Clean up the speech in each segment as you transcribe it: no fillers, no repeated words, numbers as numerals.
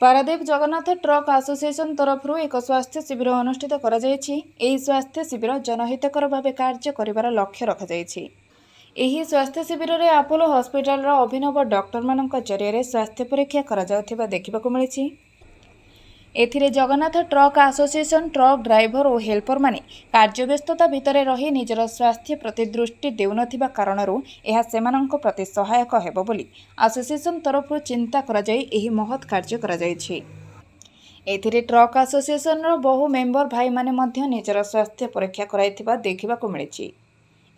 Paradip Jagannath truck association तरफ एक स्वास्थ्य शिविर अनुष्ठित कर स्वास्थ्य शिविर जनहितकर भाव कार्य कर लक्ष्य रखा स्वास्थ्य शिविर में आपोलो हॉस्पिटल अभिनव डॉक्टर मान जरिए स्वास्थ्य परीक्षा देखा मिली। एथिरे Jagannath truck association truck driver और हेल्पर माने कार्यव्यस्तता भितर रही निजर स्वास्थ्य प्रति दृष्टि देउनथिबा कारणरू यह सेमानंक प्रति सहायक हेबो बोली आसोसिएशन तरफ चिंता करा जाई एही महत् कार्य करा जायछि। एथिरे ट्रक आसोसिएशन रो बहु मेंबर भाई माने मध्य निजर स्वास्थ्य परीक्षा कराइथिबा देखिबाकू मिलिछि।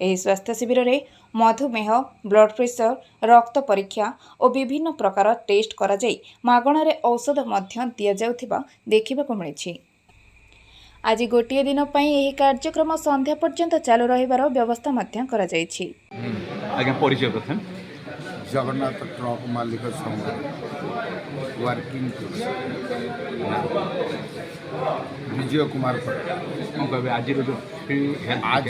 एही स्वास्थ्य शिविर में मधुमेह, ब्लड प्रेशर, रक्त परीक्षा और विभिन्न प्रकार टेस्ट करा जाई मागणारे औषध मध्य दिया जाउथिबा देखिबाकू मिलिछि। आज गोटिए दिन पई एही कार्यक्रम संध्या पर्यंत चालू रहिबार व्यवस्था मध्य करा जायछि। आगे परिचय प्रथम जगन्नाथ ट्रक मालिक संघ वर्किंग विजय कुमार आज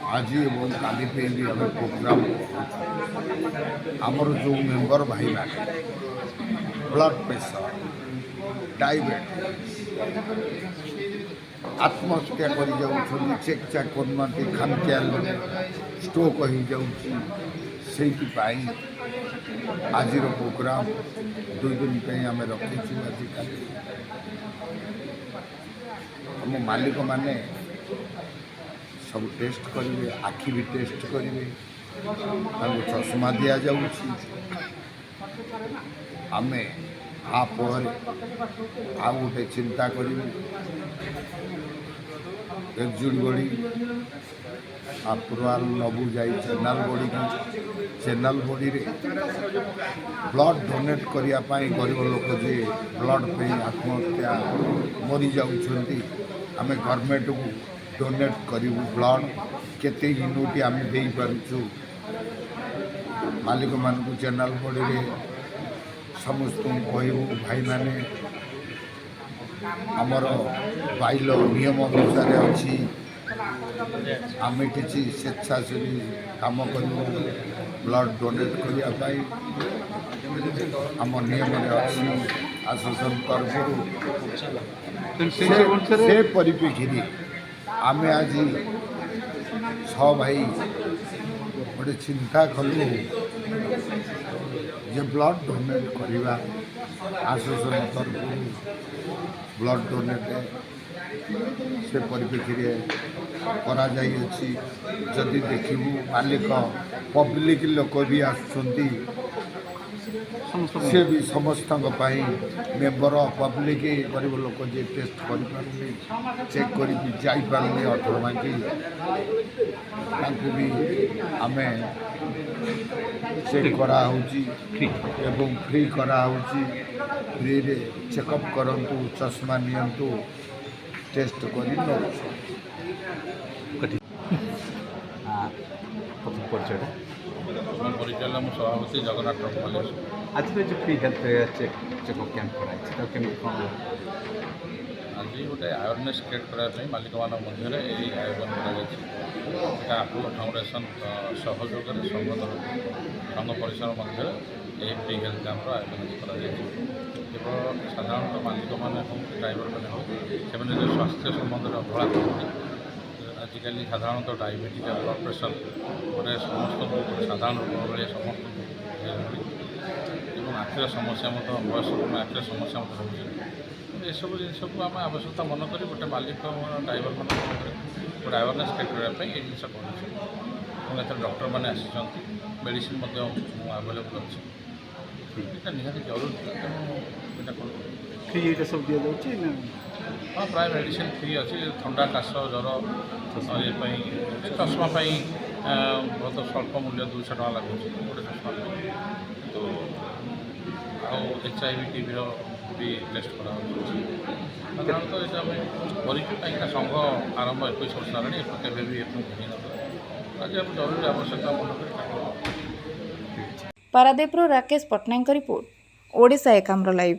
आज एवं काली पे आम प्रोग्राम आमर जो मेंबर भाई ब्लड प्रेशर, डायबिटीज, आत्महत्या कर चेक चाक करना खामखियाल स्ट्रोक हो जाऊँगी आज प्रोग्राम 2 दिन आम रखीचु। आजिकल आम मालिक माने सब टेस्ट करेंगे, आखि भी टेस्ट करेंगे, चश्मा दि जाऊँ आम आप गोटे चिंता कर एक्जुट बड़ी अप्रुवाल नबू जाए चैनल बॉडी की चैनल बॉडी रे ब्लड डोनेट करने गरीब लोक जे ब्लड पे आत्महत्या मरी जाऊँगी आम गवर्नमेंट को डोनेट करूँ ब्लड केते यूनिट आम दे पारुछु मालिक मान चैनल बॉडी रे समस्त कहूँ भाई माने आमर बाइल नियम अनुसार अच्छी आम किसी स्वेच्छासेवी काम कर ब्लड डोनेट करने आम नियम अच्छी आसोसिएशन तरफ से परिप्रेक्षी आम आज 6 भाई गोटे चिंता कलु जे ब्लड डोनेट करवा आसोसिएशन तरफ ब्लड डोनेट से परिप्रेक्षी करा जाइए। जदि देखू मालिक पब्लिक लोक भी आसुंती से भी समस्त मेंबर पब्लिक गरीब लोक जे टेस्ट कर चेक कर अठर मांगी भी आम चेक करा एवं फ्री करा फ्री रे चेकअप करंतु चश्मा नियंतु टेस्ट कर परिचय सभापति जगन्नाथ ट्रक मालिक। आज जो फ्री हेल्थ चेकअप कैंप कराई आज गोटे अवेयरनेस क्रिएट करने मालिक मान मध्य आयोजन कर आपोलो फाउंडेशन सहयोग संघ परिसर मध्य फ्री हेल्थ कैंप आयोजन केवल साधारणतः मालिक मैंने ड्राइवर मैंने हो स्वास्थ्य संबंध में अवहेला करते आजिकल साधारणतः डायबिटीज ब्लड प्रेशर गोटे समस्त साधारण रोग भाई समस्त आखिर समस्या बयस आखिर समस्या रोचे सब जिन को आम आवश्यकता मन कर गोटे मालिक ड्राइवर मान गोटे अवेयरनेस क्रिएट करने ये जिन कर डॉक्टर मैंने आसी मेडिसिन आवेलेबल अच्छी निहाती जरूरी तेणु फ्री ये सब दि जाऊँ हाँ प्राय मेडिसिन फ्री अच्छी थंडा काश ज्वर ये चश्मा बहुत स्वल्प मूल्य 200 टका लगुच गोटे चश्मा तो HIV टीबी भी टेस्ट करा साधारणतः ये आम कहीं संघ आरंभ 21 वर्ष आगे केवे भी आज जरूरी आवश्यकता मन कर। Paradip Rakesh Pattanaik report Odisha Ekamra live.